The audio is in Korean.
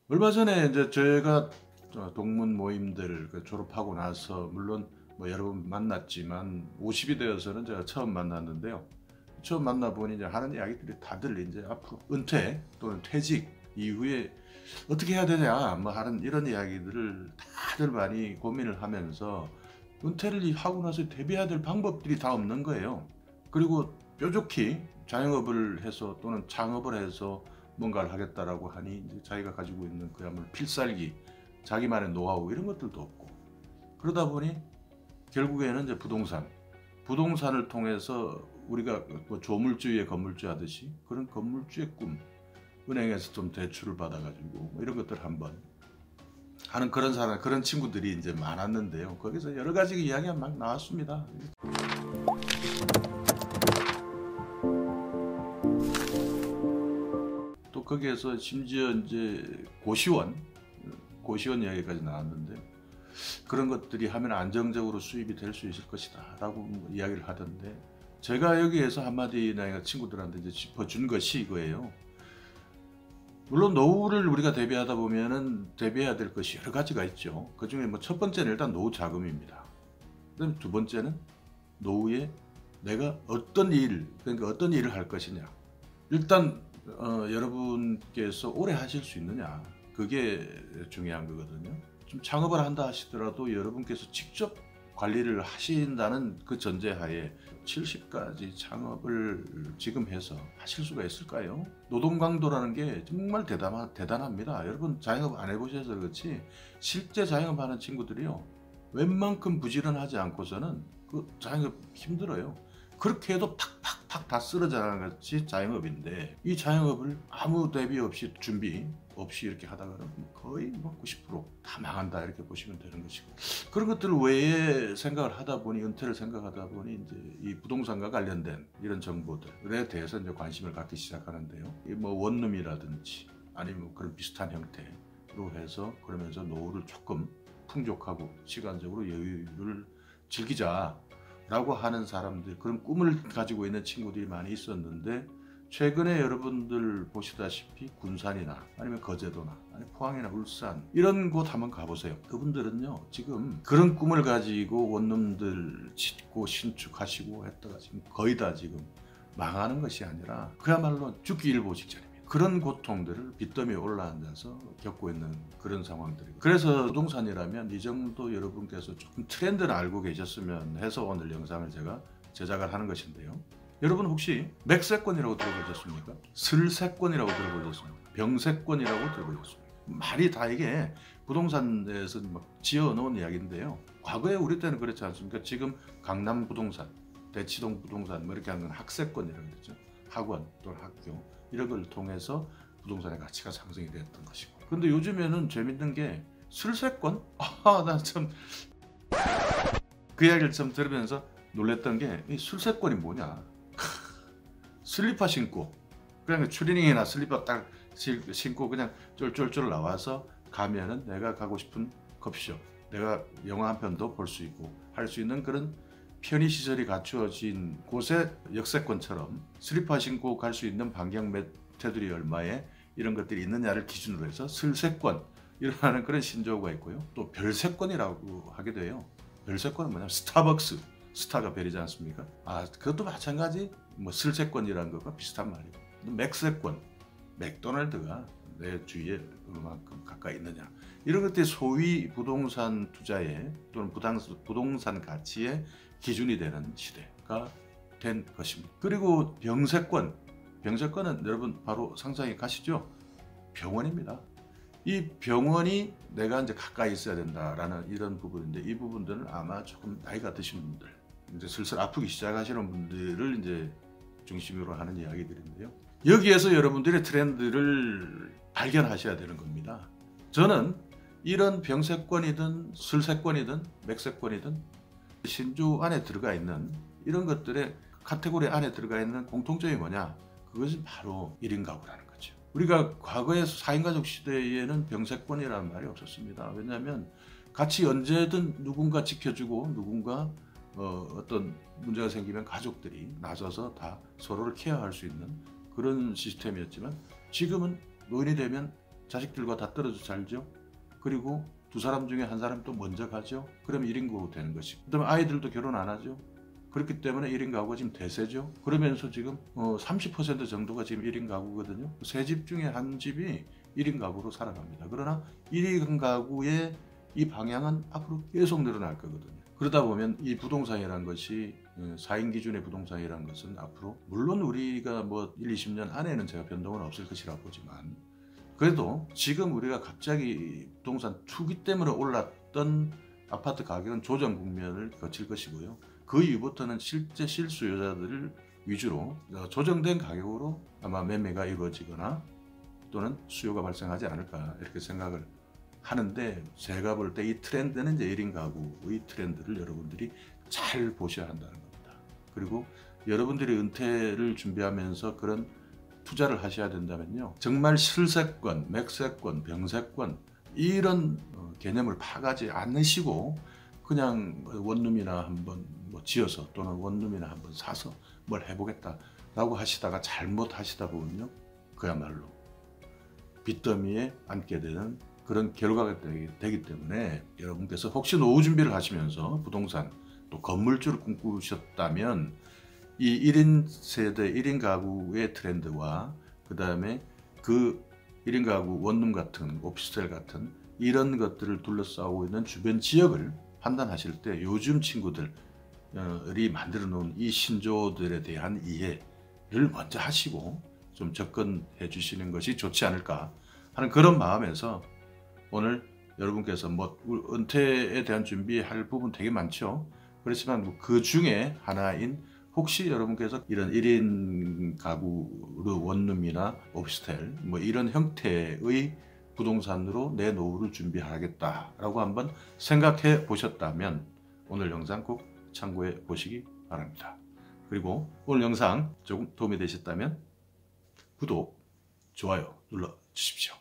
얼마 전에 이제 제가 동문 모임들 졸업하고 나서 물론 뭐 여러 번 만났지만 50이 되어서는 제가 처음 만났는데요. 처음 만나보니 이제 하는 이야기들이 다들 이제 앞으로 은퇴 또는 퇴직 이후에 어떻게 해야 되냐 뭐 하는 이런 이야기들을 다들 많이 고민을 하면서 은퇴를 하고 나서 대비해야 될 방법들이 다 없는 거예요. 그리고 뾰족히 자영업을 해서 또는 창업을 해서 뭔가를 하겠다라고 하니 이제 자기가 가지고 있는 그야말로 필살기, 자기만의 노하우 이런 것들도 없고 그러다 보니 결국에는 이제 부동산을 통해서 우리가 뭐 조물주의 건물주 하듯이 그런 건물주의 꿈, 은행에서 좀 대출을 받아가지고 뭐 이런 것들 한번 하는 그런 사람, 그런 친구들이 이제 많았는데요. 거기서 여러 가지 이야기가 막 나왔습니다. 또 거기에서 심지어 이제 고시원 이야기까지 나왔는데 그런 것들이 하면 안정적으로 수입이 될 수 있을 것이다 라고 뭐 이야기를 하던데 제가 여기에서 한마디 내가 친구들한테 이제 짚어준 것이 이거예요. 물론 노후를 우리가 대비하다 보면은 대비해야 될 것이 여러 가지가 있죠. 그 중에 뭐 첫 번째는 일단 노후 자금입니다. 그다음에 두 번째는 노후에 내가 어떤 그러니까 어떤 일을 할 것이냐. 일단 여러분께서 오래 하실 수 있느냐. 그게 중요한 거거든요. 좀 창업을 한다 하시더라도 여러분께서 직접 관리를 하신다는 그 전제하에 70까지 창업을 지금 해서 하실 수가 있을까요? 노동 강도라는 게 정말 대단합니다. 여러분 자영업 안 해보셔서 그렇지 실제 자영업하는 친구들이요. 웬만큼 부지런하지 않고서는 그 자영업 힘들어요. 그렇게 해도 탁탁탁 다 쓰러져 나가는 것이 자영업인데 이 자영업을 아무 대비 없이 준비 없이 이렇게 하다가는 거의 뭐 90%다 망한다 이렇게 보시면 되는 것이고 그런 것들 외에 생각을 하다 보니 은퇴를 생각하다 보니 이제 이 부동산과 관련된 이런 정보들에 대해서 이제 관심을 갖기 시작하는데요. 뭐 원룸이라든지 아니면 그런 비슷한 형태로 해서 그러면서 노후를 조금 풍족하고 시간적으로 여유를 즐기자 라고 하는 사람들 그런 꿈을 가지고 있는 친구들이 많이 있었는데 최근에 여러분들 보시다시피 군산이나 아니면 거제도나 아니면 포항이나 울산 이런 곳 한번 가보세요. 그분들은요 지금 그런 꿈을 가지고 원룸들 짓고 신축하시고 했다가 지금 거의 다 지금 망하는 것이 아니라 그야말로 죽기 일보 직전입니다. 그런 고통들을 빚더미에 올라앉아서 겪고 있는 그런 상황들이고 그래서 부동산이라면 이 정도 여러분께서 조금 트렌드를 알고 계셨으면 해서 오늘 영상을 제가 제작을 하는 것인데요. 여러분 혹시 맥세권이라고 들어보셨습니까? 슬세권이라고 들어보셨습니까? 병세권이라고 들어보셨습니까? 말이 다 이게 부동산에서 막 지어놓은 이야기인데요. 과거에 우리 때는 그렇지 않습니까? 지금 강남 부동산, 대치동 부동산 뭐 이렇게 하는 학세권이라고 그랬죠. 학원 또는 학교 이런 걸 통해서 부동산의 가치가 상승이 됐던 것이고 근데 요즘에는 재밌는 게 슬세권? 나 참 그 이야기를 좀 들으면서 놀랬던 게 이 슬세권이 뭐냐 슬리퍼 신고 그냥 추리닝이나 슬리퍼 딱 신고 그냥 쫄쫄쫄 나와서 가면은 내가 가고 싶은 커피숍 내가 영화 한 편도 볼 수 있고 할 수 있는 그런 편의시설이 갖추어진 곳에 역세권처럼 슬리퍼 신고 갈 수 있는 반경 몇 테두리 얼마에 이런 것들이 있느냐를 기준으로 해서 슬세권 이라는 그런 신조어가 있고요. 또 별세권이라고 하게 돼요. 별세권은 뭐냐면 스타벅스 스타가 별이지 않습니까? 그것도 마찬가지 뭐 슬세권이라는 것과 비슷한 말이고 맥세권 맥도날드가 내 주위에 얼마만큼 가까이 있느냐 이런 것들이 소위 부동산 투자에 또는 부동산 가치의 기준이 되는 시대가 된 것입니다. 그리고 병세권은 여러분 바로 상상이 가시죠? 병원입니다. 이 병원이 내가 이제 가까이 있어야 된다라는 이런 부분인데 이 부분들은 아마 조금 나이가 드신 분들 이제 슬슬 아프기 시작하시는 분들을 이제 중심으로 하는 이야기들인데요. 여기에서 여러분들의 트렌드를 발견하셔야 되는 겁니다. 저는 이런 병세권이든 슬세권이든 맥세권이든 신주 안에 들어가 있는 이런 것들의 카테고리 안에 들어가 있는 공통점이 뭐냐? 그것은 바로 1인 가구라는 거죠. 우리가 과거의 4인 가족 시대에는 병세권이라는 말이 없었습니다. 왜냐하면 같이 언제든 누군가 지켜주고 누군가 어떤 문제가 생기면 가족들이 나서서 다 서로를 케어할 수 있는 그런 시스템이었지만 지금은 노인이 되면 자식들과 다 떨어져 살죠. 그리고 두 사람 중에 한 사람 또 먼저 가죠. 그러면 1인 가구 되는 것이고, 그다음에 아이들도 결혼 안 하죠. 그렇기 때문에 1인 가구가 지금 대세죠. 그러면서 지금 30% 정도가 지금 1인 가구거든요. 세 집 중에 한 집이 1인 가구로 살아갑니다. 그러나 1인 가구의 이 방향은 앞으로 계속 늘어날 거거든요. 그러다 보면 이 부동산이라는 것이 4인 기준의 부동산이라는 것은 앞으로 물론 우리가 뭐 1, 20년 안에는 제가 변동은 없을 것이라고 보지만, 그래도 지금 우리가 갑자기 부동산 투기 때문에 올랐던 아파트 가격은 조정 국면을 거칠 것이고요. 그 이후부터는 실제 실수요자들을 위주로 조정된 가격으로 아마 매매가 이루어지거나 또는 수요가 발생하지 않을까 이렇게 생각을 하는데, 제가 볼 때 이 트렌드는 이제 1인 가구의 트렌드를 여러분들이 잘 보셔야 한다는 겁니다. 그리고 여러분들이 은퇴를 준비하면서 그런 투자를 하셔야 된다면요, 정말 실세권, 맥세권, 병세권 이런 개념을 파가지 않으시고 그냥 원룸이나 한번 뭐 지어서 또는 원룸이나 한번 사서 뭘 해보겠다라고 하시다가 잘못 하시다 보면요, 그야말로 빚더미에 앉게 되는 그런 결과가 되기 때문에, 여러분께서 혹시 노후 준비를 하시면서 부동산 또 건물주를 꿈꾸셨다면 이 1인 세대 1인 가구의 트렌드와 그 다음에 그 1인 가구 원룸 같은 오피스텔 같은 이런 것들을 둘러싸고 있는 주변 지역을 판단하실 때 요즘 친구들이 만들어 놓은 이 신조들에 대한 이해를 먼저 하시고 좀 접근해 주시는 것이 좋지 않을까 하는 그런 마음에서, 오늘 여러분께서 뭐 은퇴에 대한 준비할 부분 되게 많죠. 그렇지만 그 중에 하나인, 혹시 여러분께서 이런 1인 가구로 원룸이나 오피스텔 뭐 이런 형태의 부동산으로 내 노후를 준비하겠다라고 한번 생각해 보셨다면 오늘 영상 꼭 참고해 보시기 바랍니다. 그리고 오늘 영상 조금 도움이 되셨다면 구독, 좋아요 눌러 주십시오.